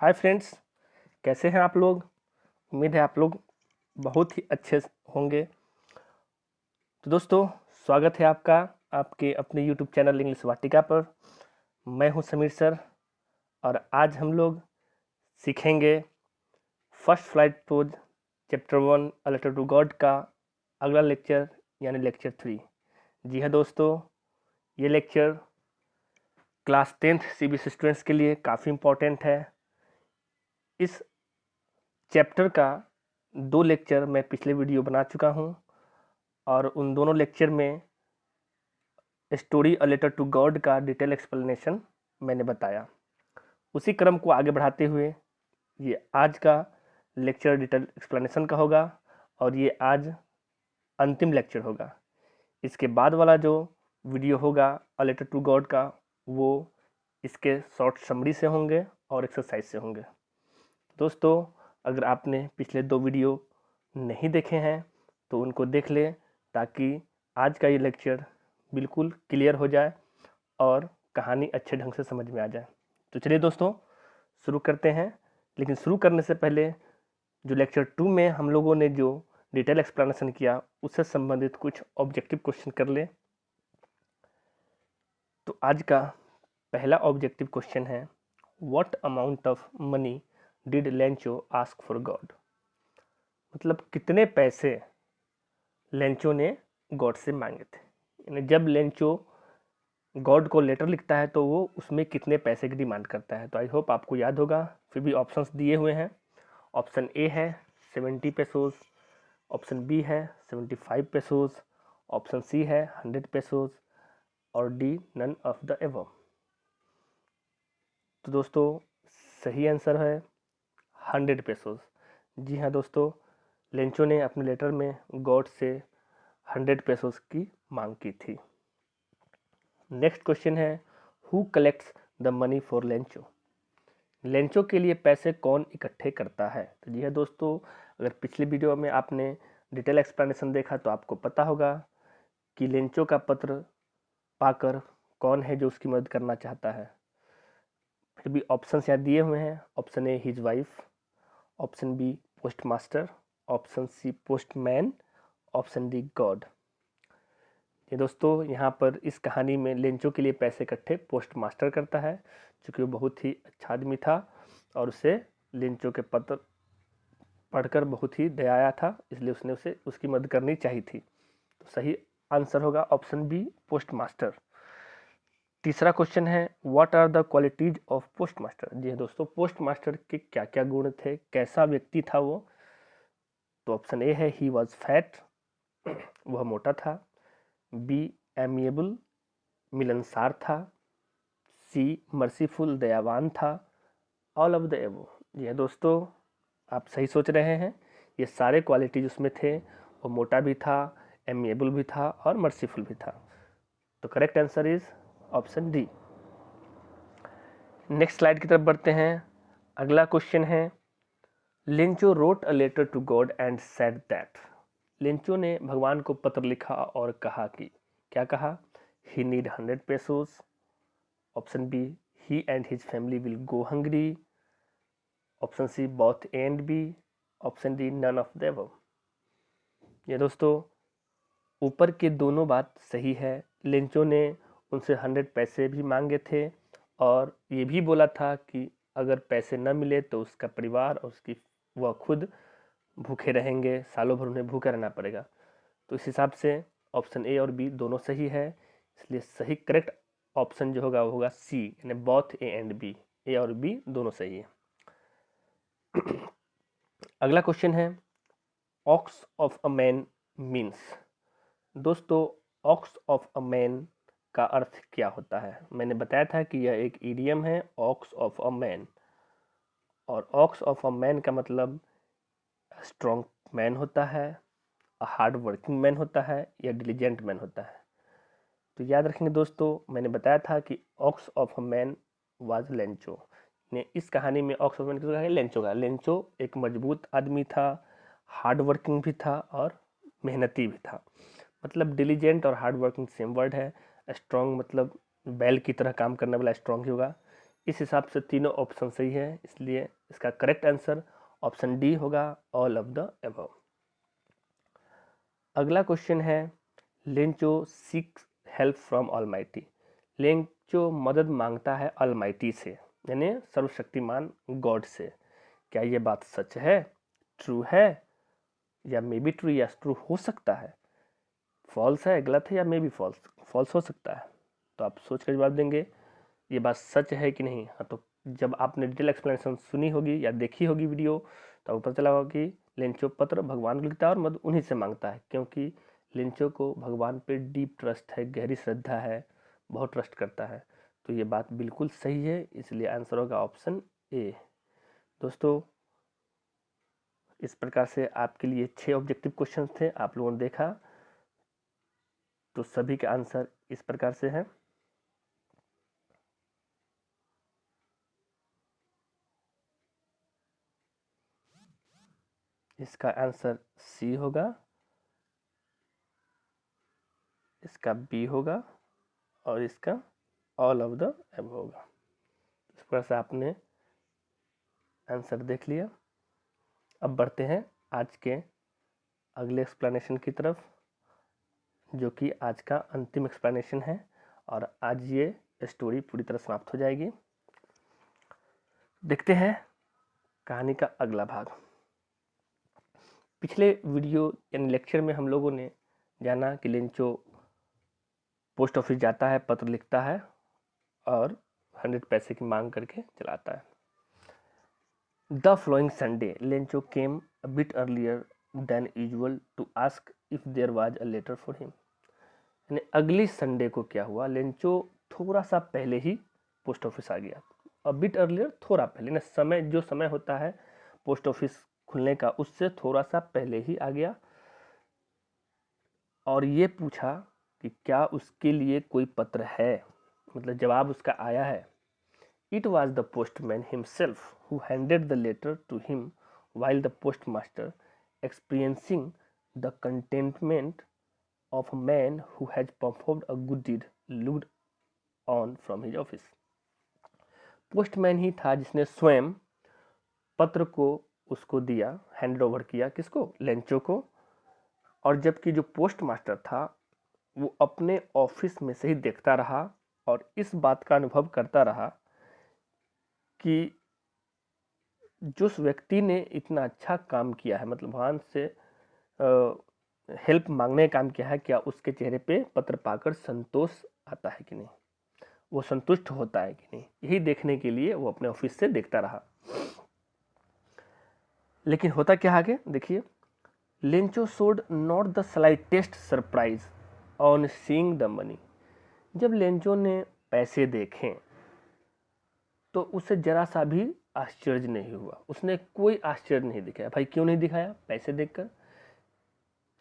Hi friends, कैसे हैं आप लोग। उम्मीद है आप लोग बहुत ही अच्छे होंगे। तो दोस्तों, स्वागत है आपका आपके अपने यूट्यूब चैनल इंग्लिश वाटिका पर। मैं हूं समीर सर और आज हम लोग सीखेंगे first flight prose chapter 1 a letter to God का अगला लेक्चर यानी लेक्चर 3। जी हाँ दोस्तों, ये lecture class 10th CBSE students के लिए काफ़ी इम्पोर्टेंट है। इस चैप्टर का 2 लेक्चर मैं पिछले वीडियो बना चुका हूं और उन दोनों लेक्चर में story a letter to God का डिटेल एक्सप्लेनेशन मैंने बताया। उसी क्रम को आगे बढ़ाते हुए ये आज का लेक्चर डिटेल एक्सप्लेनेशन का होगा और ये आज अंतिम लेक्चर होगा। इसके बाद वाला जो वीडियो होगा अ लेटर टू गॉड का, वो इसके शॉर्ट समरी से होंगे और एक्सरसाइज से होंगे। दोस्तों, अगर आपने पिछले 2 वीडियो नहीं देखे हैं तो उनको देख लें ताकि आज का ये लेक्चर बिल्कुल क्लियर हो जाए और कहानी अच्छे ढंग से समझ में आ जाए। तो चलिए दोस्तों, शुरू करते हैं। लेकिन शुरू करने से पहले जो लेक्चर 2 में हम लोगों ने जो डिटेल एक्सप्लेनेशन किया उससे संबंधित कुछ ऑब्जेक्टिव क्वेश्चन कर ले। तो आज का पहला ऑब्जेक्टिव क्वेश्चन है, what amount of money did Lencho ask for God. मतलब कितने पैसे लेंचो ने गॉड से मांगे थे। यानी जब लेंचो गॉड को लेटर लिखता है तो वो उसमें कितने पैसे की डिमांड करता है। तो आई होप आपको याद होगा। फिर भी ऑप्शंस दिए हुए हैं। ऑप्शन ए है 70 पेसोज, ऑप्शन बी है 75 पेसोज, ऑप्शन सी है 100 पेसोज और D none of the above. तो दोस्तों, सही आंसर है 100 पेसोज। जी हाँ दोस्तों, लेंचो ने अपने लेटर में गॉड से 100 पेसोज की मांग की थी। नेक्स्ट क्वेश्चन है, who collects the money for Lencho. Lencho के लिए पैसे कौन इकट्ठे करता है। तो जी है दोस्तों, अगर पिछले वीडियो में आपने डिटेल एक्सप्लेनेशन देखा तो आपको पता होगा कि लेंचो का पत्र पाकर कौन है जो उसकी मदद करना चाहता है। फिर भी ऑप्शन यहाँ दिए हुए हैं। Option A his wife, option B post master, option C postman, option D God. ये दोस्तों, यहाँ पर इस कहानी में लेंचो के लिए पैसे इकट्ठे पोस्ट मास्टर करता है, क्योंकि वो बहुत ही अच्छा आदमी था और उसे लेंचो के पत्र पढ़कर बहुत ही दया आया था, इसलिए उसने उसे उसकी मदद करनी चाहिए थी। तो सही आंसर होगा ऑप्शन बी पोस्ट मास्टर। तीसरा क्वेश्चन है, what are the qualities of postmaster. जी हाँ दोस्तों, पोस्ट मास्टर के क्या क्या गुण थे, कैसा व्यक्ति था वो। तो ऑप्शन ए है ही वॉज फैट, वह मोटा था। बी एमिएबल, मिलनसार था। सी मर्सीफुल, दयावान था। ऑल ऑफ द एबो। जी हाँ दोस्तों, आप सही सोच रहे हैं। ये सारे क्वालिटीज उसमें थे। वो मोटा भी था, एमिएबल भी था और मर्सीफुल भी था। तो correct answer is option D. Next slide की तरफ बढ़ते हैं। अगला क्वेश्चन है, Lencho wrote a letter to God and said that. Lencho ने भगवान को पत्र लिखा और कहा कि, क्या कहा, he need 100 pesos. Option B, he and his family will go hungry. Option C both A and B. Option D none of the above. ये दोस्तों, ऊपर के दोनों बात सही है। लेंचो ने उनसे 100 पैसे भी मांगे थे और ये भी बोला था कि अगर पैसे न मिले तो उसका परिवार और उसकी वह खुद भूखे रहेंगे, सालों भर उन्हें भूखा रहना पड़ेगा। तो इस हिसाब से ऑप्शन ए और बी दोनों सही है, इसलिए सही करेक्ट ऑप्शन जो होगा वो होगा सी, यानी बोथ ए एंड बी। ए और बी दोनों सही है। अगला क्वेश्चन है, ox of a man means. दोस्तों, ऑक्स ऑफ अ मैन का अर्थ क्या होता है। मैंने बताया था कि यह एक इडियम है, ऑक्स ऑफ अ मैन। और ऑक्स ऑफ अ मैन का मतलब स्ट्रॉन्ग मैन होता है, हार्ड वर्किंग मैन होता है या डिलीजेंट मैन होता है। तो याद रखेंगे दोस्तों, मैंने बताया था कि ox of a man was Lencho ने। इस कहानी में ऑक्स ऑफ मैन किसको कहा, लेंचो का। लेंचो एक मजबूत आदमी था, हार्ड वर्किंग भी था और मेहनती भी था। मतलब डिलीजेंट और हार्ड वर्किंग सेम वर्ड है। स्ट्रॉन्ग मतलब बैल की तरह काम करने वाला स्ट्रॉन्ग ही होगा। इस हिसाब से तीनों ऑप्शन सही है, इसलिए इसका करेक्ट आंसर ऑप्शन डी होगा, ऑल ऑफ द अबव। अगला क्वेश्चन है, Lencho seeks help from almighty. Lencho मदद मांगता है ऑलमाइटी से, यानी सर्वशक्तिमान गॉड से। क्या ये बात सच है, ट्रू है, या मे बी ट्रू, या ट्रू हो सकता है, फॉल्स है, गलत है, या मे बी फॉल्स, फॉल्स हो सकता है? तो आप सोच कर जवाब देंगे ये बात सच है कि नहीं। हाँ, तो जब आपने डिटेल एक्सप्लेनेशन सुनी होगी या देखी होगी वीडियो, तो पता चला होगा कि लेंचो पत्र भगवान को लिखता है और मदद उन्हीं से मांगता है, क्योंकि लेंचो को भगवान पे डीप ट्रस्ट है, गहरी श्रद्धा है, बहुत ट्रस्ट करता है। तो ये बात बिल्कुल सही है, इसलिए आंसर होगा ऑप्शन ए। दोस्तों, इस प्रकार से आपके लिए 6 ऑब्जेक्टिव क्वेश्चन थे, आप लोगों ने देखा, तो सभी के आंसर इस प्रकार से हैं। इसका आंसर सी होगा, इसका बी होगा और इसका ऑल ऑफ द एबव होगा। इस प्रकार से आपने आंसर देख लिया। अब बढ़ते हैं आज के अगले एक्सप्लेनेशन की तरफ, जो कि आज का अंतिम एक्सप्लेनेशन है, और आज ये स्टोरी पूरी तरह समाप्त हो जाएगी। देखते हैं कहानी का अगला भाग। पिछले वीडियो यानी लेक्चर में हम लोगों ने जाना कि लेंचो पोस्ट ऑफिस जाता है, पत्र लिखता है और 100 पैसे की मांग करके चलाता है। The following Sunday Lencho came a bit earlier than usual to ask if there was a letter for him. यानी अगली संडे को क्या हुआ, लेंचो थोड़ा सा पहले ही पोस्ट ऑफिस आ गया। अ बिट अर्लियर, थोड़ा पहले, ना समय, जो समय होता है पोस्ट ऑफिस खुलने का उससे थोड़ा सा पहले ही आ गया, और ये पूछा कि क्या उसके लिए कोई पत्र है, मतलब जवाब उसका आया है। It was the postman himself who handed the letter to him, while the postmaster, experiencing the contentment of a man who has performed a good deed, looked on from his office. Postman ही था जिसने स्वयं पत्र को उसको दिया, hand over किया, किसको, लेंचो को। और जबकि जो पोस्ट मास्टर था वो अपने ऑफिस में से ही देखता रहा और इस बात का अनुभव करता रहा कि जिस व्यक्ति ने इतना अच्छा काम किया है, मतलब भगवान से हेल्प मांगने का काम किया है, क्या उसके चेहरे पे पत्र पाकर संतोष आता है कि नहीं, वो संतुष्ट होता है कि नहीं, यही देखने के लिए वो अपने ऑफिस से देखता रहा। लेकिन होता क्या आगे देखिए, Lencho showed not the slightest surprise on seeing the money. जब लेंचो ने पैसे देखे तो उसे जरा सा भी आश्चर्य नहीं हुआ, उसने कोई आश्चर्य नहीं दिखाया। भाई क्यों नहीं दिखाया? पैसे देखकर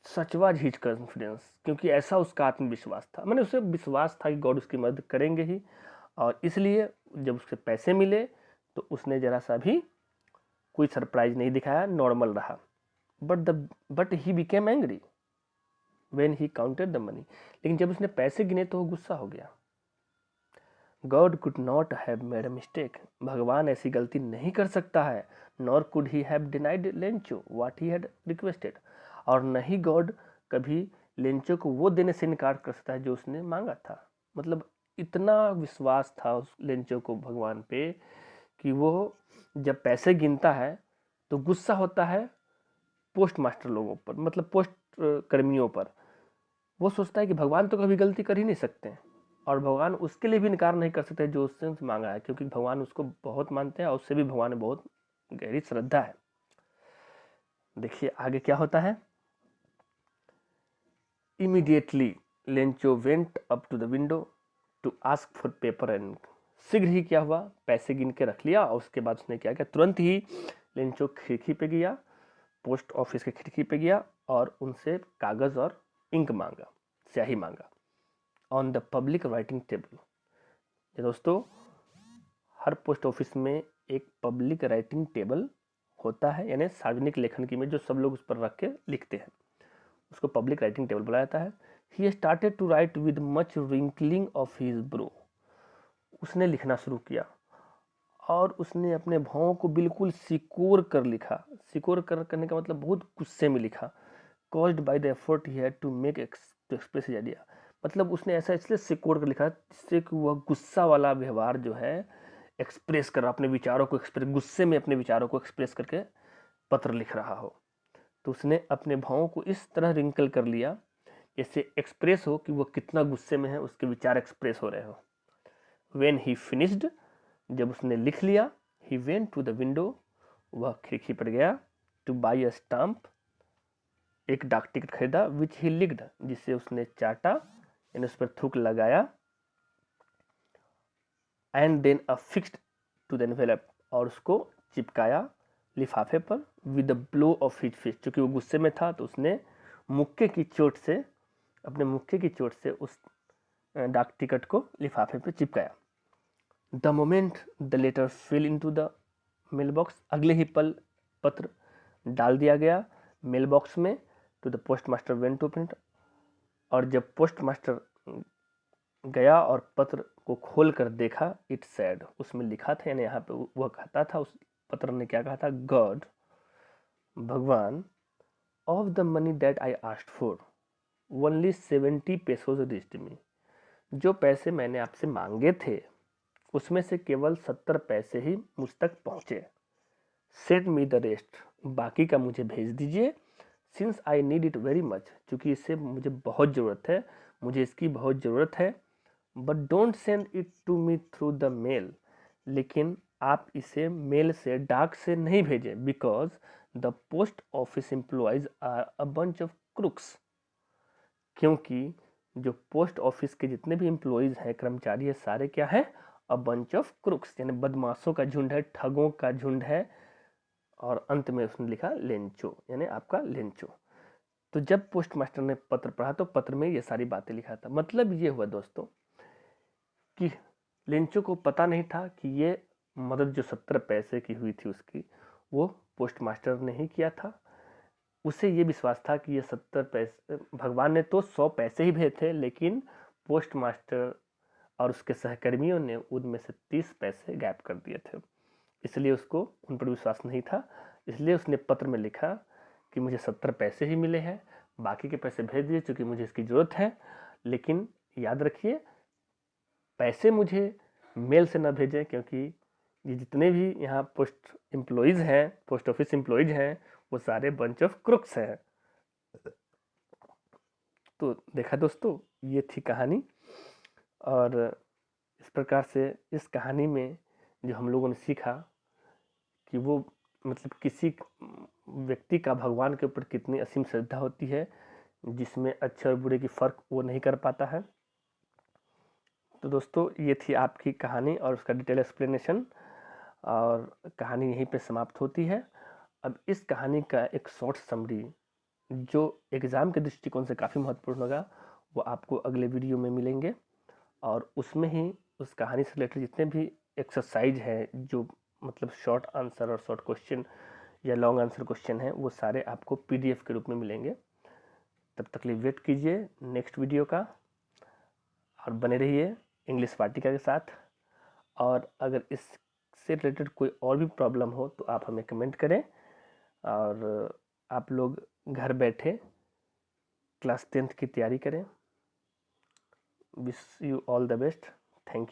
सचवा हिज कॉन्फिडेंस, क्योंकि ऐसा उसका आत्मविश्वास था, मैंने उसे विश्वास था कि गॉड उसकी मदद करेंगे ही, और इसलिए जब उसके पैसे मिले तो उसने जरा सा भी कोई सरप्राइज नहीं दिखाया, नॉर्मल रहा। But he became angry when he counted the money. लेकिन जब उसने पैसे गिने तो वो गुस्सा हो गया। God could not have made a mistake, भगवान ऐसी गलती नहीं कर सकता है। Nor could he have denied Lencho what he had requested, और नहीं गॉड कभी लेंचो को वो देने से इनकार कर सकता है जो उसने मांगा था। मतलब इतना विश्वास था उस लेंचो को भगवान पे कि वो जब पैसे गिनता है तो गुस्सा होता है पोस्ट मास्टर लोगों पर, मतलब पोस्ट कर्मियों पर। वो सोचता है कि भगवान तो कभी गलती कर ही नहीं सकते, और भगवान उसके लिए भी इनकार नहीं कर सकते जो उससे मांगा है, क्योंकि भगवान उसको बहुत मानते हैं और उससे भी भगवान में बहुत गहरी श्रद्धा है। देखिए आगे क्या होता है। Immediately Lencho went up to the window to ask for paper and ink. शीघ्र ही क्या हुआ, पैसे गिन के रख लिया, और उसके बाद उसने क्या किया, तुरंत ही लेंचो खिड़की पे गया, पोस्ट ऑफिस की खिड़की पे गया और उनसे कागज और इंक मांगा, स्याही मांगा। On the public writing table. दोस्तों, हर पोस्ट ऑफिस में एक पब्लिक राइटिंग टेबल होता है, यानी सार्वजनिक लेखन की में जो सब लोग उस पर रख के लिखते हैं, उसको पब्लिक राइटिंग टेबल बुलाया जाता है। He started to write with much wrinkling of his brow. उसने लिखना शुरू किया और उसने अपने भावों को बिल्कुल सिकोड़ कर लिखा। सिकोड़ करने का मतलब बहुत गुस्से में लिखा। Caused by the effort he had to make to express his idea, मतलब उसने ऐसा इसलिए सिकोड़ कर लिखा जिससे कि वह गुस्सा वाला व्यवहार जो है एक्सप्रेस कर रहा, अपने विचारों को एक्सप्रेस, गुस्से में अपने विचारों को एक्सप्रेस करके पत्र लिख रहा हो। तो उसने अपने भावों को इस तरह रिंकल कर लिया जैसे एक्सप्रेस हो कि वो कितना गुस्से में है, उसके विचार एक्सप्रेस हो रहे हो। When he finished, जब उसने लिख लिया, he went to the window, वह खिड़की पर गया, to buy a stamp, एक डाक टिकट खरीदा, which he licked, जिसे उसने चाटा यानी उस पर थूक लगाया, and then affixed to the envelope, और उसको चिपकाया लिफाफे पर, with the blow of his fist, क्योंकि वो गुस्से में था तो उसने मुक्के की चोट से, अपने मुक्के की चोट से उस डाक टिकट को लिफाफे पर चिपकाया। The moment the letter fell into the mail box, अगले ही पल पत्र डाल दिया गया मेल बॉक्स में। To the post master went to print, और जब पोस्ट मास्टर गया और पत्र को खोल कर देखा, इट सैड, उसमें लिखा था, यानी यहाँ पे वह कहता था, उस पत्र ने क्या कहा था, गॉड, भगवान, of the money that I asked for only 70 pesos reached me, जो पैसे मैंने आपसे मांगे थे उसमें से केवल 70 पैसे ही मुझ तक पहुंचे। सेंड मी द रेस्ट, बाकी का मुझे भेज दीजिए। Since I need it very much, क्योंकि इससे मुझे बहुत ज़रूरत है, मुझे इसकी बहुत ज़रूरत है। But don't send it to me through the mail, लेकिन आप इसे मेल से, डाक से नहीं भेजें, because the post office employees are a bunch of crooks, क्योंकि जो पोस्ट ऑफिस के जितने भी एम्प्लॉयज़ हैं, कर्मचारी है, सारे क्या है, अ बंच ऑफ क्रुक्स, यानी बदमाशों का झुंड है, ठगों का झुंड है। और अंत में उसने लिखा लेंचो, यानी आपका लेंचो। तो जब पोस्ट मास्टर ने पत्र पढ़ा तो पत्र में ये सारी बातें लिखा था। मतलब ये हुआ दोस्तों कि लेंचो को पता नहीं था कि ये मदद जो 70 पैसे की हुई थी उसकी, वो पोस्ट मास्टर ने ही किया था। उसे ये विश्वास था कि ये 70 पैसे, भगवान ने तो 100 पैसे ही भेजे थे, लेकिन पोस्ट मास्टर और उसके सहकर्मियों ने उनमें से 30 पैसे गायब कर दिए थे, इसलिए उसको उन पर विश्वास नहीं था। इसलिए उसने पत्र में लिखा कि मुझे 70 पैसे ही मिले हैं, बाकी के पैसे भेज दिए क्योंकि मुझे इसकी ज़रूरत है, लेकिन याद रखिए पैसे मुझे मेल से ना भेजें, क्योंकि ये जितने भी यहाँ पोस्ट एम्प्लॉयज़ हैं, पोस्ट ऑफिस एम्प्लॉयज़ हैं, वो सारे बंच ऑफ क्रुक्स हैं। तो देखा दोस्तों, ये थी कहानी। और इस प्रकार से इस कहानी में जो हम लोगों ने सीखा कि वो मतलब किसी व्यक्ति का भगवान के ऊपर कितनी असीम श्रद्धा होती है, जिसमें अच्छे और बुरे की फ़र्क वो नहीं कर पाता है। तो दोस्तों, ये थी आपकी कहानी और उसका डिटेल एक्सप्लेनेशन, और कहानी यहीं पे समाप्त होती है। अब इस कहानी का एक शॉर्ट समरी जो एग्ज़ाम के दृष्टिकोण से काफ़ी महत्वपूर्ण होगा, वो आपको अगले वीडियो में मिलेंगे, और उसमें ही उस कहानी से रिलेटेड जितने भी एक्सरसाइज हैं, जो मतलब शॉर्ट आंसर और शॉर्ट क्वेश्चन या लॉन्ग आंसर क्वेश्चन हैं, वो सारे आपको PDF के रूप में मिलेंगे। तब तक लिए वेट कीजिए नेक्स्ट वीडियो का, और बने रहिए इंग्लिश वाटिका के साथ। और अगर इससे रिलेटेड कोई और भी प्रॉब्लम हो तो आप हमें कमेंट करें, और आप लोग घर बैठे क्लास 10th की तैयारी करें। Wish you all the best.